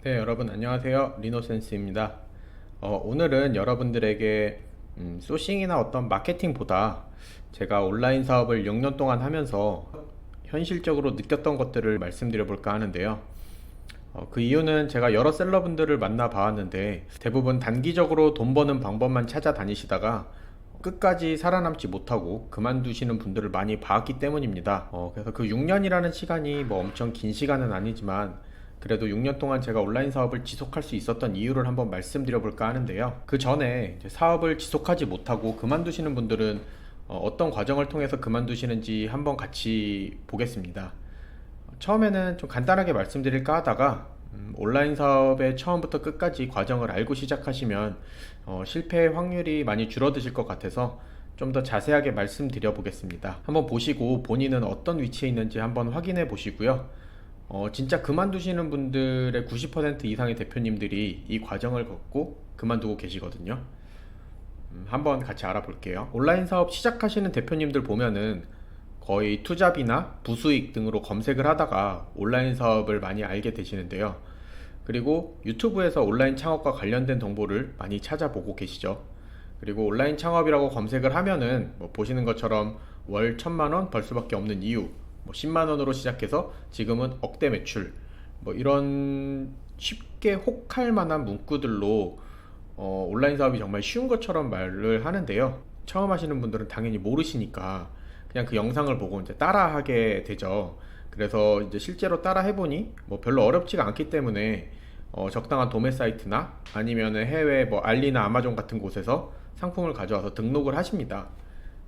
네, 여러분 안녕하세요. 리노센스입니다. 오늘은 여러분들에게 소싱이나 어떤 마케팅보다 제가 온라인 사업을 6년 동안 하면서 현실적으로 느꼈던 것들을 말씀드려 볼까 하는데요. 그 이유는 제가 여러 셀러분들을 만나 봐왔는데 대부분 단기적으로 돈 버는 방법만 찾아다니시다가 끝까지 살아남지 못하고 그만두시는 분들을 많이 봐왔기 때문입니다. 그래서 그 6년이라는 시간이 뭐 엄청 긴 시간은 아니지만 그래도 6년 동안 제가 온라인 사업을 지속할 수 있었던 이유를 한번 말씀드려 볼까 하는데요. 그 전에 이제 사업을 지속하지 못하고 그만두시는 분들은 어떤 과정을 통해서 그만두시는지 한번 같이 보겠습니다. 처음에는 좀 간단하게 말씀드릴까 하다가 온라인 사업의 처음부터 끝까지 과정을 알고 시작하시면 실패 확률이 많이 줄어드실 것 같아서 좀 더 자세하게 말씀드려 보겠습니다. 한번 보시고 본인은 어떤 위치에 있는지 한번 확인해 보시고요. 진짜 그만두시는 분들의 90% 이상의 대표님들이 이 과정을 겪고 그만두고 계시거든요. 한번 같이 알아볼게요. 온라인 사업 시작하시는 대표님들 보면은 거의 투잡이나 부수익 등으로 검색을 하다가 온라인 사업을 많이 알게 되시는데요. 그리고 유튜브에서 온라인 창업과 관련된 정보를 많이 찾아보고 계시죠. 그리고 온라인 창업이라고 검색을 하면은 뭐 보시는 것처럼 월 1,000만 원 벌 수밖에 없는 이유, 뭐 10만 원으로 시작해서 지금은 억대 매출, 뭐 이런 쉽게 혹할 만한 문구들로 온라인 사업이 정말 쉬운 것처럼 말을 하는데요. 처음 하시는 분들은 당연히 모르시니까 그냥 그 영상을 보고 이제 따라하게 되죠. 그래서 이제 실제로 따라 해보니 뭐 별로 어렵지가 않기 때문에 적당한 도매 사이트나 아니면 해외 뭐 알리나 아마존 같은 곳에서 상품을 가져와서 등록을 하십니다.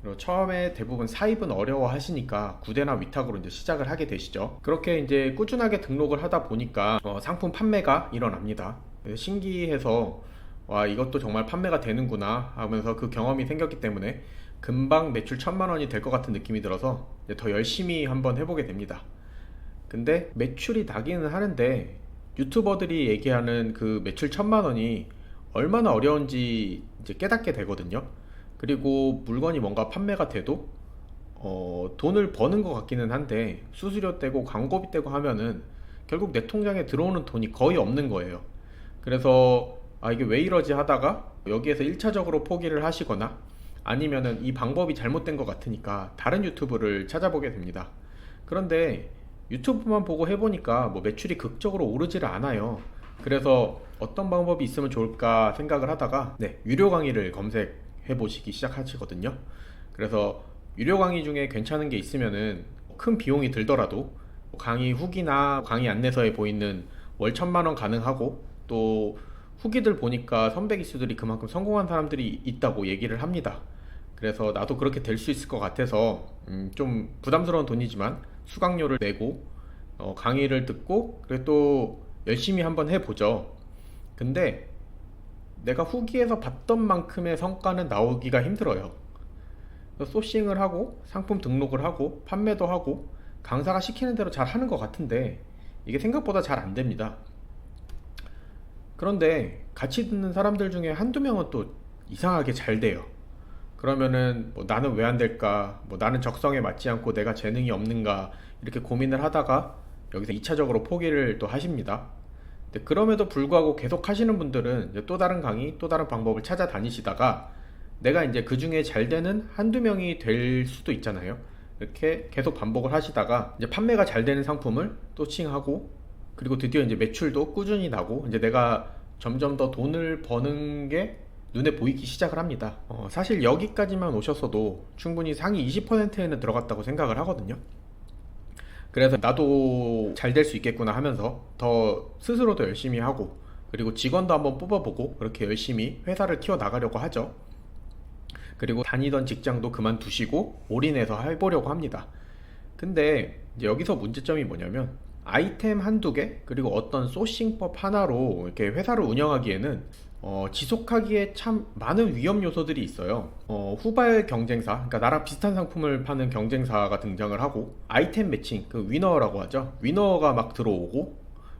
그리고 처음에 대부분 사입은 어려워 하시니까 구대나 위탁으로 이제 시작을 하게 되시죠. 그렇게 이제 꾸준하게 등록을 하다 보니까 상품 판매가 일어납니다. 그래서 신기해서 와, 이것도 정말 판매가 되는구나 하면서 그 경험이 생겼기 때문에 금방 매출 1,000만 원이 될 것 같은 느낌이 들어서 이제 더 열심히 한번 해보게 됩니다. 근데 매출이 나기는 하는데 유튜버들이 얘기하는 그 매출 1,000만 원이 얼마나 어려운지 이제 깨닫게 되거든요. 그리고 물건이 뭔가 판매가 돼도 돈을 버는 것 같기는 한데 수수료 떼고 광고비 떼고 하면은 결국 내 통장에 들어오는 돈이 거의 없는 거예요. 그래서 아, 이게 왜 이러지 하다가 여기에서 1차적으로 포기를 하시거나 아니면은 이 방법이 잘못된 것 같으니까 다른 유튜브를 찾아보게 됩니다. 그런데 유튜브만 보고 해보니까 뭐 매출이 극적으로 오르지를 않아요. 그래서 어떤 방법이 있으면 좋을까 생각을 하다가 네, 유료 강의를 검색해 보시기 시작하시거든요. 그래서 유료 강의 중에 괜찮은 게 있으면은 큰 비용이 들더라도 강의 후기나 강의 안내서에 보이는 월 1,000만 원 가능하고 또 후기들 보니까 선배 기수들이 그만큼 성공한 사람들이 있다고 얘기를 합니다. 그래서 나도 그렇게 될 수 있을 것 같아서 좀 부담스러운 돈이지만 수강료를 내고 강의를 듣고 그리고 또 열심히 한번 해보죠. 근데 내가 후기에서 봤던 만큼의 성과는 나오기가 힘들어요. 그래서 소싱을 하고 상품 등록을 하고 판매도 하고 강사가 시키는 대로 잘 하는 것 같은데 이게 생각보다 잘 안 됩니다. 그런데 같이 듣는 사람들 중에 한두 명은 또 이상하게 잘 돼요. 그러면은 뭐 나는 왜 안 될까? 뭐 나는 적성에 맞지 않고 내가 재능이 없는가? 이렇게 고민을 하다가 여기서 2차적으로 포기를 또 하십니다. 근데 그럼에도 불구하고 계속 하시는 분들은 이제 또 다른 강의, 또 다른 방법을 찾아다니시다가 내가 이제 그 중에 잘 되는 한두 명이 될 수도 있잖아요. 이렇게 계속 반복을 하시다가 이제 판매가 잘 되는 상품을 또 칭하고 그리고 드디어 이제 매출도 꾸준히 나고 이제 내가 점점 더 돈을 버는 게 눈에 보이기 시작을 합니다. 사실 여기까지만 오셨어도 충분히 상위 20%에는 들어갔다고 생각을 하거든요. 그래서 나도 잘 될 수 있겠구나 하면서 더 스스로 더 열심히 하고 그리고 직원도 한번 뽑아보고 그렇게 열심히 회사를 키워 나가려고 하죠. 그리고 다니던 직장도 그만두시고 올인해서 해보려고 합니다. 근데 이제 여기서 문제점이 뭐냐면 아이템 한두 개 그리고 어떤 소싱법 하나로 이렇게 회사를 운영하기에는 지속하기에 참 많은 위험 요소들이 있어요. 후발 경쟁사, 그러니까 나랑 비슷한 상품을 파는 경쟁사가 등장을 하고 아이템 매칭, 그 위너라고 하죠. 위너가 막 들어오고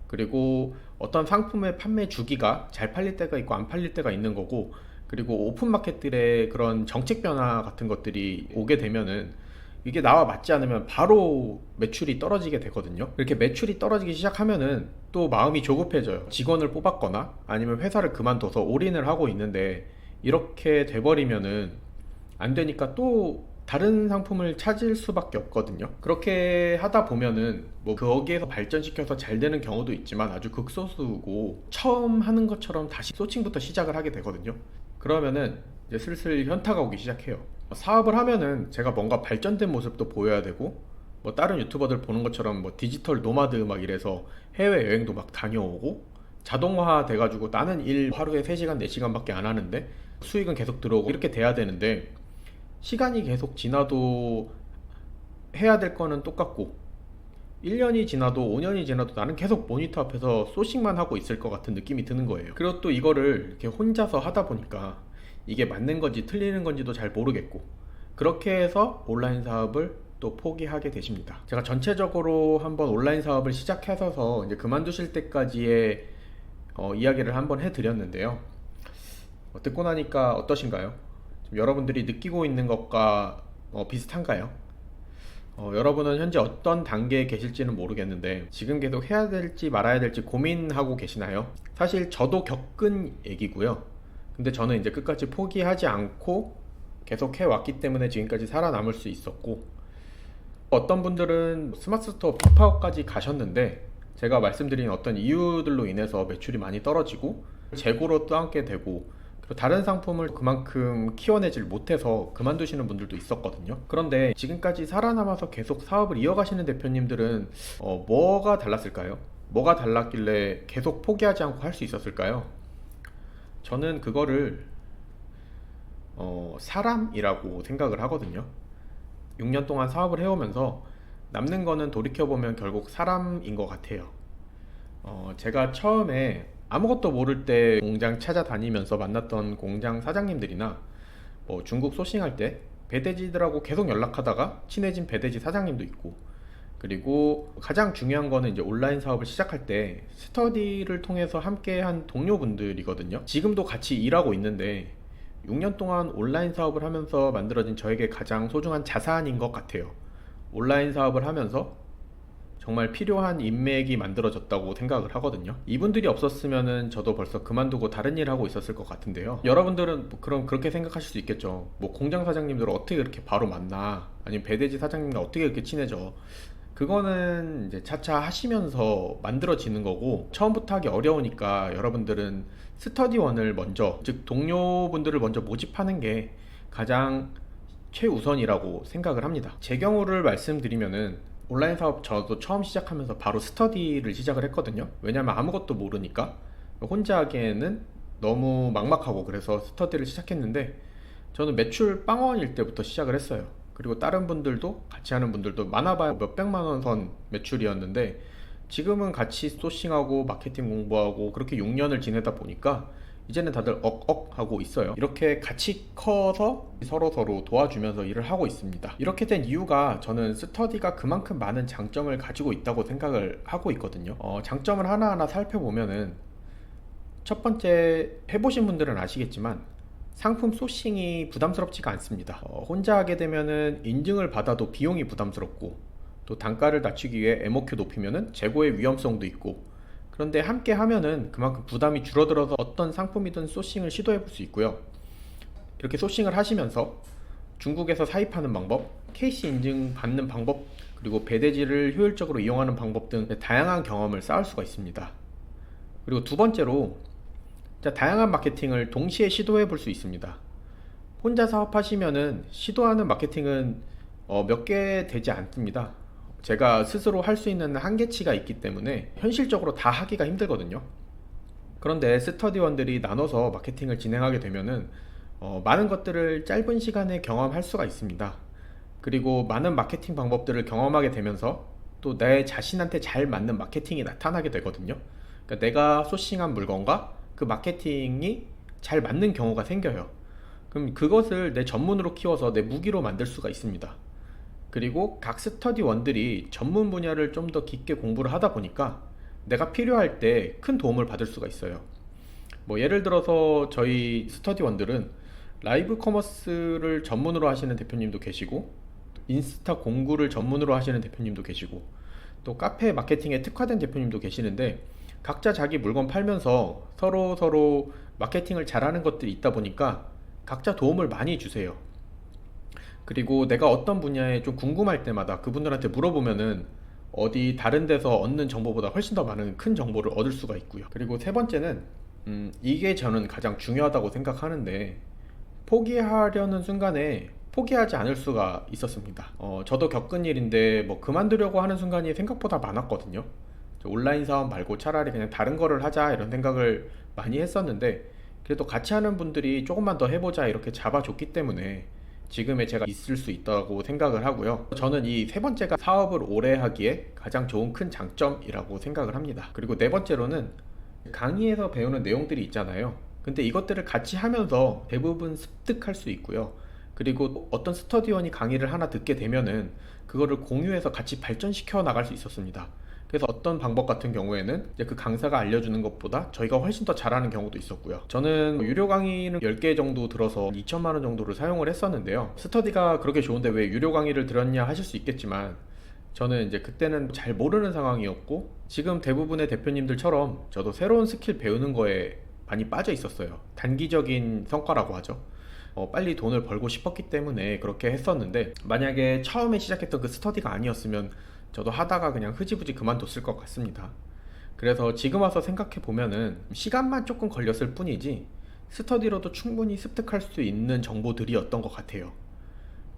그리고 어떤 상품의 판매 주기가 잘 팔릴 때가 있고 안 팔릴 때가 있는 거고 그리고 오픈마켓들의 그런 정책 변화 같은 것들이 오게 되면은 이게 나와 맞지 않으면 바로 매출이 떨어지게 되거든요. 이렇게 매출이 떨어지기 시작하면은 또 마음이 조급해져요. 직원을 뽑았거나 아니면 회사를 그만둬서 올인을 하고 있는데 이렇게 돼버리면은 안 되니까 또 다른 상품을 찾을 수밖에 없거든요. 그렇게 하다 보면은 뭐 거기에서 발전시켜서 잘 되는 경우도 있지만 아주 극소수고 처음 하는 것처럼 다시 소칭부터 시작을 하게 되거든요. 그러면은 이제 슬슬 현타가 오기 시작해요. 사업을 하면은 제가 뭔가 발전된 모습도 보여야 되고 뭐 다른 유튜버들 보는 것처럼 뭐 디지털 노마드 막 이래서 해외 여행도 막 다녀오고 자동화 돼가지고 나는 일 하루에 3시간 4시간밖에 안 하는데 수익은 계속 들어오고 이렇게 돼야 되는데 시간이 계속 지나도 해야 될 거는 똑같고 1년이 지나도 5년이 지나도 나는 계속 모니터 앞에서 소싱만 하고 있을 것 같은 느낌이 드는 거예요. 그리고 또 이거를 이렇게 혼자서 하다 보니까 이게 맞는 건지 틀리는 건지도 잘 모르겠고 그렇게 해서 온라인 사업을 또 포기하게 되십니다. 제가 전체적으로 한번 온라인 사업을 시작해서 이제 그만두실 때까지의 이야기를 한번 해드렸는데요. 듣고 나니까 어떠신가요? 여러분들이 느끼고 있는 것과 비슷한가요? 여러분은 현재 어떤 단계에 계실지는 모르겠는데 지금 계속 해야 될지 말아야 될지 고민하고 계시나요? 사실 저도 겪은 얘기고요. 근데 저는 이제 끝까지 포기하지 않고 계속 해왔기 때문에 지금까지 살아남을 수 있었고 어떤 분들은 스마트 스토어 빅파워까지 가셨는데 제가 말씀드린 어떤 이유들로 인해서 매출이 많이 떨어지고 재고로 떠안게 되고 다른 상품을 그만큼 키워내질 못해서 그만두시는 분들도 있었거든요. 그런데 지금까지 살아남아서 계속 사업을 이어가시는 대표님들은 뭐가 달랐을까요? 뭐가 달랐길래 계속 포기하지 않고 할 수 있었을까요? 저는 그거를 사람이라고 생각을 하거든요. 6년 동안 사업을 해오면서 남는 거는 돌이켜보면 결국 사람인 것 같아요. 제가 처음에 아무것도 모를 때 공장 찾아다니면서 만났던 공장 사장님들이나 뭐 중국 소싱할 때 배대지들하고 계속 연락하다가 친해진 배대지 사장님도 있고 그리고 가장 중요한 거는 이제 온라인 사업을 시작할 때 스터디를 통해서 함께한 동료분들이거든요. 지금도 같이 일하고 있는데 6년 동안 온라인 사업을 하면서 만들어진 저에게 가장 소중한 자산인 것 같아요. 온라인 사업을 하면서 정말 필요한 인맥이 만들어졌다고 생각을 하거든요. 이분들이 없었으면은 저도 벌써 그만두고 다른 일을 하고 있었을 것 같은데요. 여러분들은 뭐 그럼 그렇게 생각하실 수 있겠죠. 뭐 공장 사장님들을 어떻게 그렇게 바로 만나? 아니면 배대지 사장님과 어떻게 그렇게 친해져? 그거는 이제 차차 하시면서 만들어지는 거고 처음부터 하기 어려우니까 여러분들은 스터디원을 먼저 즉 동료분들을 먼저 모집하는 게 가장 최우선이라고 생각을 합니다. 제 경우를 말씀드리면은 온라인 사업 저도 처음 시작하면서 바로 스터디를 시작을 했거든요. 왜냐면 아무것도 모르니까 혼자 하기에는 너무 막막하고 그래서 스터디를 시작했는데 저는 매출 빵원일 때부터 시작을 했어요. 그리고 다른 분들도 같이 하는 분들도 많아봐야 몇백만 원 선 매출이었는데 지금은 같이 소싱하고 마케팅 공부하고 그렇게 6년을 지내다 보니까 이제는 다들 억억 하고 있어요. 이렇게 같이 커서 서로 도와주면서 일을 하고 있습니다. 이렇게 된 이유가 저는 스터디가 그만큼 많은 장점을 가지고 있다고 생각을 하고 있거든요. 장점을 하나하나 살펴보면은 첫 번째 해보신 분들은 아시겠지만 상품 소싱이 부담스럽지가 않습니다. 혼자 하게 되면은 인증을 받아도 비용이 부담스럽고 또 단가를 낮추기 위해 MOQ 높이면은 재고의 위험성도 있고 그런데 함께 하면은 그만큼 부담이 줄어들어서 어떤 상품이든 소싱을 시도해 볼 수 있고요. 이렇게 소싱을 하시면서 중국에서 사입하는 방법, KC 인증 받는 방법, 그리고 배대지를 효율적으로 이용하는 방법 등 다양한 경험을 쌓을 수가 있습니다. 그리고 두 번째로 다양한 마케팅을 동시에 시도해 볼 수 있습니다. 혼자 사업하시면은 시도하는 마케팅은 몇 개 되지 않습니다. 제가 스스로 할 수 있는 한계치가 있기 때문에 현실적으로 다 하기가 힘들거든요. 그런데 스터디원들이 나눠서 마케팅을 진행하게 되면은 많은 것들을 짧은 시간에 경험할 수가 있습니다. 그리고 많은 마케팅 방법들을 경험하게 되면서 또 내 자신한테 잘 맞는 마케팅이 나타나게 되거든요. 그러니까 내가 소싱한 물건과 그 마케팅이 잘 맞는 경우가 생겨요. 그럼 그것을 내 전문으로 키워서 내 무기로 만들 수가 있습니다. 그리고 각 스터디원들이 전문 분야를 좀 더 깊게 공부를 하다 보니까 내가 필요할 때 큰 도움을 받을 수가 있어요. 뭐 예를 들어서 저희 스터디원들은 라이브 커머스를 전문으로 하시는 대표님도 계시고 인스타 공구를 전문으로 하시는 대표님도 계시고 또 카페 마케팅에 특화된 대표님도 계시는데 각자 자기 물건 팔면서 서로 마케팅을 잘하는 것들이 있다 보니까 각자 도움을 많이 주세요. 그리고 내가 어떤 분야에 좀 궁금할 때마다 그분들한테 물어보면은 어디 다른 데서 얻는 정보보다 훨씬 더 많은 큰 정보를 얻을 수가 있고요. 그리고 세 번째는 이게 저는 가장 중요하다고 생각하는데, 포기하려는 순간에 포기하지 않을 수가 있었습니다. 저도 겪은 일인데 뭐 그만두려고 하는 순간이 생각보다 많았거든요. 온라인 사업 말고 차라리 그냥 다른 거를 하자 이런 생각을 많이 했었는데, 그래도 같이 하는 분들이 조금만 더 해보자 이렇게 잡아줬기 때문에 지금의 제가 있을 수 있다고 생각을 하고요. 저는 이 세 번째가 사업을 오래 하기에 가장 좋은 큰 장점이라고 생각을 합니다. 그리고 네 번째로는 강의에서 배우는 내용들이 있잖아요. 근데 이것들을 같이 하면서 대부분 습득할 수 있고요. 그리고 어떤 스터디원이 강의를 하나 듣게 되면은 그거를 공유해서 같이 발전시켜 나갈 수 있었습니다. 그래서 어떤 방법 같은 경우에는 이제 그 강사가 알려주는 것보다 저희가 훨씬 더 잘하는 경우도 있었고요. 저는 유료 강의는 10개 정도 들어서 2천만 원 정도를 사용을 했었는데요. 스터디가 그렇게 좋은데 왜 유료 강의를 들었냐 하실 수 있겠지만, 저는 이제 그때는 잘 모르는 상황이었고, 지금 대부분의 대표님들처럼 저도 새로운 스킬 배우는 거에 많이 빠져 있었어요. 단기적인 성과라고 하죠. 빨리 돈을 벌고 싶었기 때문에 그렇게 했었는데, 만약에 처음에 시작했던 그 스터디가 아니었으면 저도 하다가 그냥 흐지부지 그만뒀을 것 같습니다. 그래서 지금 와서 생각해 보면은 시간만 조금 걸렸을 뿐이지 스터디로도 충분히 습득할 수 있는 정보들이었던 것 같아요.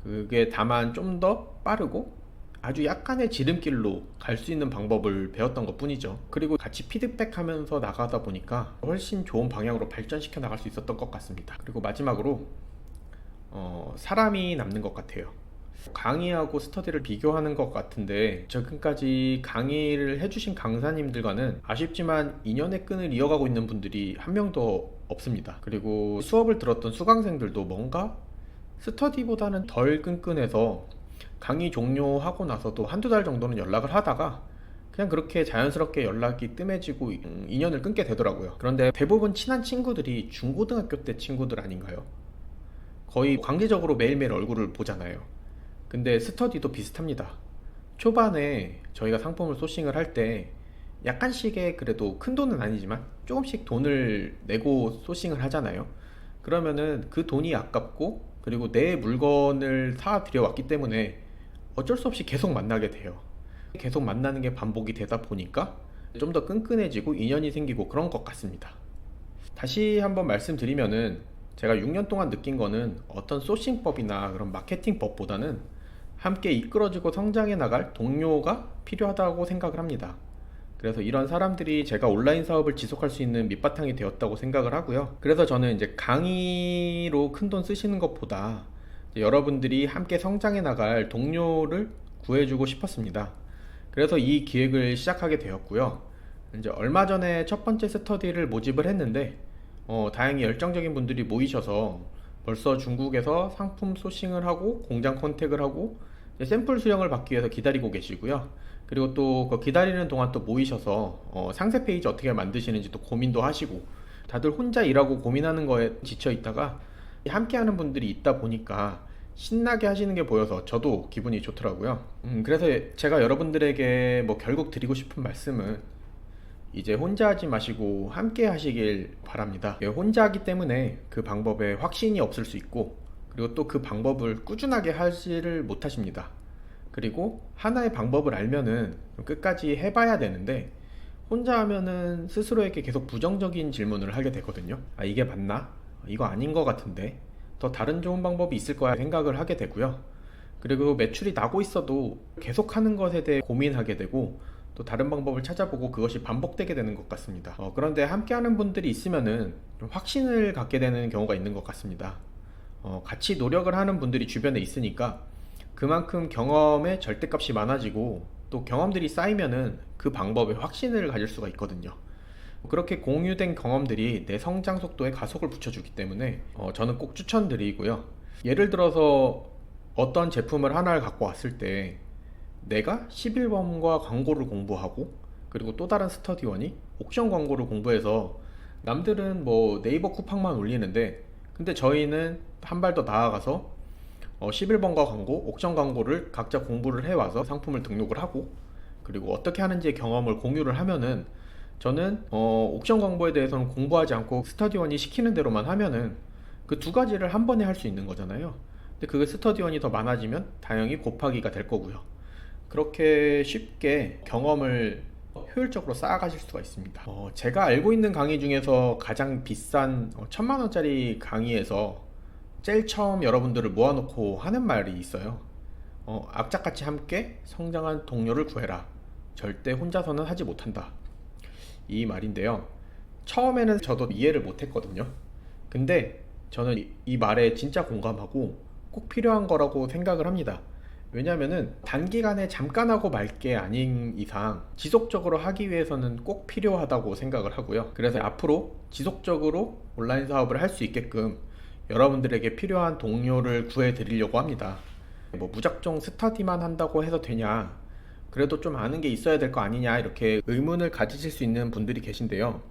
그게 다만 좀 더 빠르고 아주 약간의 지름길로 갈 수 있는 방법을 배웠던 것 뿐이죠. 그리고 같이 피드백하면서 나가다 보니까 훨씬 좋은 방향으로 발전시켜 나갈 수 있었던 것 같습니다. 그리고 마지막으로 사람이 남는 것 같아요. 강의하고 스터디를 비교하는 것 같은데, 지금까지 강의를 해주신 강사님들과는 아쉽지만 인연의 끈을 이어가고 있는 분들이 한 명도 없습니다. 그리고 수업을 들었던 수강생들도 뭔가 스터디보다는 덜 끈끈해서 강의 종료하고 나서도 한두 달 정도는 연락을 하다가 그냥 그렇게 자연스럽게 연락이 뜸해지고 인연을 끊게 되더라고요. 그런데 대부분 친한 친구들이 중고등학교 때 친구들 아닌가요? 거의 관계적으로 매일매일 얼굴을 보잖아요. 근데 스터디도 비슷합니다. 초반에 저희가 상품을 소싱을 할 때 약간씩의, 그래도 큰 돈은 아니지만 조금씩 돈을 내고 소싱을 하잖아요. 그러면은 그 돈이 아깝고, 그리고 내 물건을 사 들여왔기 때문에 어쩔 수 없이 계속 만나게 돼요. 계속 만나는 게 반복이 되다 보니까 좀 더 끈끈해지고 인연이 생기고 그런 것 같습니다. 다시 한번 말씀드리면은, 제가 6년 동안 느낀 거는 어떤 소싱법이나 그런 마케팅법보다는 함께 이끌어주고 성장해 나갈 동료가 필요하다고 생각을 합니다. 그래서 이런 사람들이 제가 온라인 사업을 지속할 수 있는 밑바탕이 되었다고 생각을 하고요. 그래서 저는 이제 강의로 큰 돈 쓰시는 것보다 이제 여러분들이 함께 성장해 나갈 동료를 구해주고 싶었습니다. 그래서 이 기획을 시작하게 되었고요. 이제 얼마 전에 첫 번째 스터디를 모집을 했는데, 다행히 열정적인 분들이 모이셔서 벌써 중국에서 상품 소싱을 하고 공장 컨택을 하고 샘플 수령을 받기 위해서 기다리고 계시고요. 그리고 또 그 기다리는 동안 또 모이셔서 상세 페이지 어떻게 만드시는지 또 고민도 하시고, 다들 혼자 일하고 고민하는 거에 지쳐 있다가 함께 하는 분들이 있다 보니까 신나게 하시는 게 보여서 저도 기분이 좋더라고요. 그래서 제가 여러분들에게 뭐 결국 드리고 싶은 말씀은, 이제 혼자 하지 마시고 함께 하시길 바랍니다. 혼자 하기 때문에 그 방법에 확신이 없을 수 있고, 그리고 또 그 방법을 꾸준하게 하지를 못하십니다. 그리고 하나의 방법을 알면은 끝까지 해봐야 되는데, 혼자 하면은 스스로에게 계속 부정적인 질문을 하게 되거든요. 아, 이게 맞나? 이거 아닌 것 같은데? 더 다른 좋은 방법이 있을 거야 생각을 하게 되고요. 그리고 매출이 나고 있어도 계속 하는 것에 대해 고민하게 되고, 또 다른 방법을 찾아보고 그것이 반복되게 되는 것 같습니다. 그런데 함께하는 분들이 있으면은 좀 확신을 갖게 되는 경우가 있는 것 같습니다. 같이 노력을 하는 분들이 주변에 있으니까 그만큼 경험의 절대값이 많아지고, 또 경험들이 쌓이면은 그 방법에 확신을 가질 수가 있거든요. 그렇게 공유된 경험들이 내 성장 속도에 가속을 붙여주기 때문에 저는 꼭 추천드리고요. 예를 들어서 어떤 제품을 하나를 갖고 왔을 때 내가 11번과 광고를 공부하고, 그리고 또 다른 스터디원이 옥션 광고를 공부해서, 남들은 뭐 네이버 쿠팡만 올리는데 근데 저희는 한 발 더 나아가서 11번가 광고, 옥션 광고를 각자 공부를 해와서 상품을 등록을 하고, 그리고 어떻게 하는지의 경험을 공유를 하면은 저는 옥션 광고에 대해서는 공부하지 않고 스터디원이 시키는 대로만 하면은 그 두 가지를 한 번에 할 수 있는 거잖아요. 근데 그게 스터디원이 더 많아지면 당연히 곱하기가 될 거고요. 그렇게 쉽게 경험을 효율적으로 쌓아가실 수가 있습니다. 제가 알고 있는 강의 중에서 가장 비싼 1000만 원짜리 강의에서 제일 처음 여러분들을 모아놓고 하는 말이 있어요. 악착같이 함께 성장한 동료를 구해라. 절대 혼자서는 하지 못한다. 이 말인데요. 처음에는 저도 이해를 못했거든요. 근데 저는 이 말에 진짜 공감하고 꼭 필요한 거라고 생각을 합니다. 왜냐면은 단기간에 잠깐 하고 말 게 아닌 이상 지속적으로 하기 위해서는 꼭 필요하다고 생각을 하고요. 그래서 앞으로 지속적으로 온라인 사업을 할 수 있게끔 여러분들에게 필요한 동료를 구해 드리려고 합니다. 뭐 무작정 스터디만 한다고 해서 되냐, 그래도 좀 아는 게 있어야 될 거 아니냐, 이렇게 의문을 가지실 수 있는 분들이 계신데요.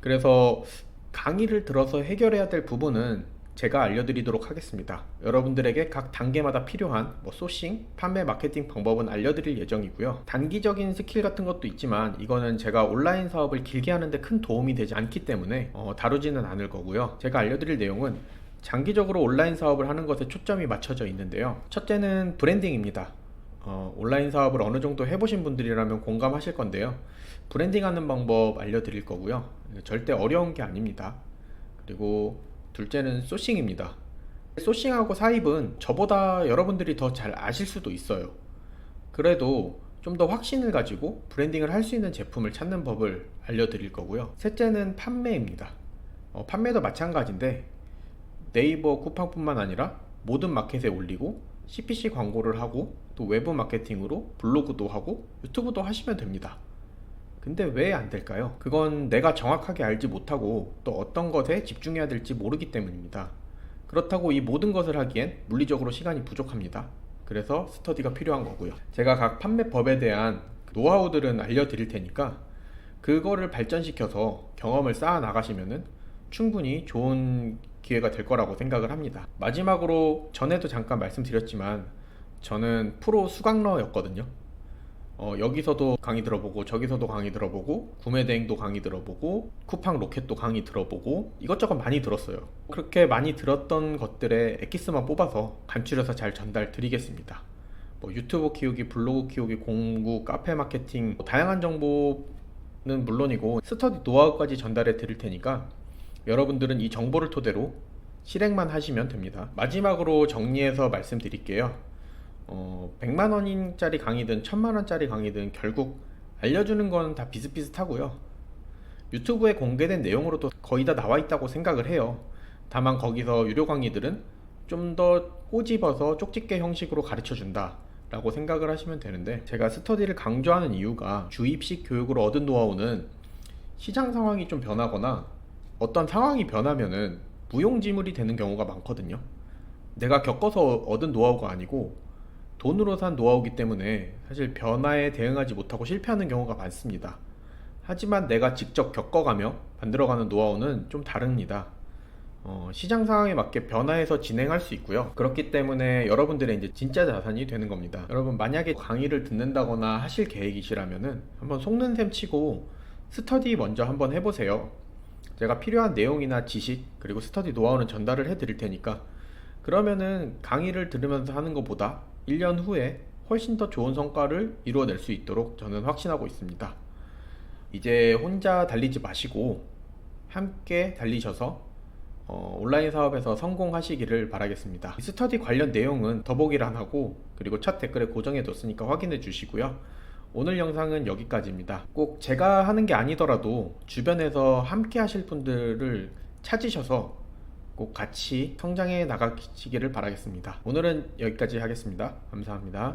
그래서 강의를 들어서 해결해야 될 부분은 제가 알려드리도록 하겠습니다. 여러분들에게 각 단계마다 필요한 소싱, 판매, 마케팅 방법은 알려드릴 예정이고요. 단기적인 스킬 같은 것도 있지만 이거는 제가 온라인 사업을 길게 하는데 큰 도움이 되지 않기 때문에 다루지는 않을 거고요. 제가 알려드릴 내용은 장기적으로 온라인 사업을 하는 것에 초점이 맞춰져 있는데요. 첫째는 브랜딩입니다. 온라인 사업을 어느 정도 해보신 분들이라면 공감하실 건데요. 브랜딩하는 방법 알려드릴 거고요. 절대 어려운 게 아닙니다. 그리고 둘째는 소싱입니다. 소싱하고 사입은 저보다 여러분들이 더 잘 아실 수도 있어요. 그래도 좀 더 확신을 가지고 브랜딩을 할 수 있는 제품을 찾는 법을 알려드릴 거고요. 셋째는 판매입니다. 판매도 마찬가지인데 네이버 쿠팡뿐만 아니라 모든 마켓에 올리고 CPC 광고를 하고 또 외부 마케팅으로 블로그도 하고 유튜브도 하시면 됩니다. 근데 왜 안 될까요? 그건 내가 정확하게 알지 못하고 또 어떤 것에 집중해야 될지 모르기 때문입니다. 그렇다고 이 모든 것을 하기엔 물리적으로 시간이 부족합니다. 그래서 스터디가 필요한 거고요. 제가 각 판매법에 대한 노하우들은 알려드릴 테니까 그거를 발전시켜서 경험을 쌓아 나가시면은 충분히 좋은 기회가 될 거라고 생각을 합니다. 마지막으로 전에도 잠깐 말씀드렸지만 저는 프로 수강러였거든요. 여기서도 강의 들어보고 저기서도 강의 들어보고 구매 대행도 강의 들어보고 쿠팡 로켓도 강의 들어보고 이것저것 많이 들었어요. 그렇게 많이 들었던 것들의 엑기스만 뽑아서 간추려서 잘 전달 드리겠습니다. 유튜브 키우기, 블로그 키우기, 공구, 카페 마케팅, 다양한 정보는 물론이고 스터디 노하우까지 전달해 드릴 테니까 여러분들은 이 정보를 토대로 실행만 하시면 됩니다. 마지막으로 정리해서 말씀드릴게요. 100만원짜리 강의든 1000만원짜리 강의든 결국 알려주는 건 다 비슷비슷하고요. 유튜브에 공개된 내용으로도 거의 다 나와 있다고 생각을 해요. 다만 거기서 유료 강의들은 좀 더 꼬집어서 쪽집게 형식으로 가르쳐 준다 라고 생각을 하시면 되는데, 제가 스터디를 강조하는 이유가 주입식 교육으로 얻은 노하우는 시장 상황이 좀 변하거나 어떤 상황이 변하면은 무용지물이 되는 경우가 많거든요. 내가 겪어서 얻은 노하우가 아니고 돈으로 산 노하우이기 때문에 사실 변화에 대응하지 못하고 실패하는 경우가 많습니다. 하지만 내가 직접 겪어가며 만들어가는 노하우는 좀 다릅니다. 시장 상황에 맞게 변화해서 진행할 수 있고요. 그렇기 때문에 여러분들의 이제 진짜 자산이 되는 겁니다. 여러분 만약에 강의를 듣는다거나 하실 계획이시라면은 한번 속는 셈 치고 스터디 먼저 한번 해보세요. 제가 필요한 내용이나 지식 그리고 스터디 노하우는 전달을 해드릴 테니까 그러면은 강의를 들으면서 하는 것보다 1년 후에 훨씬 더 좋은 성과를 이루어낼 수 있도록 저는 확신하고 있습니다. 이제 혼자 달리지 마시고 함께 달리셔서 온라인 사업에서 성공하시기를 바라겠습니다. 스터디 관련 내용은 더보기란하고 그리고 첫 댓글에 고정해 뒀으니까 확인해 주시고요. 오늘 영상은 여기까지입니다. 꼭 제가 하는 게 아니더라도 주변에서 함께 하실 분들을 찾으셔서 꼭 같이 성장해 나가시기를 바라겠습니다. 오늘은 여기까지 하겠습니다. 감사합니다.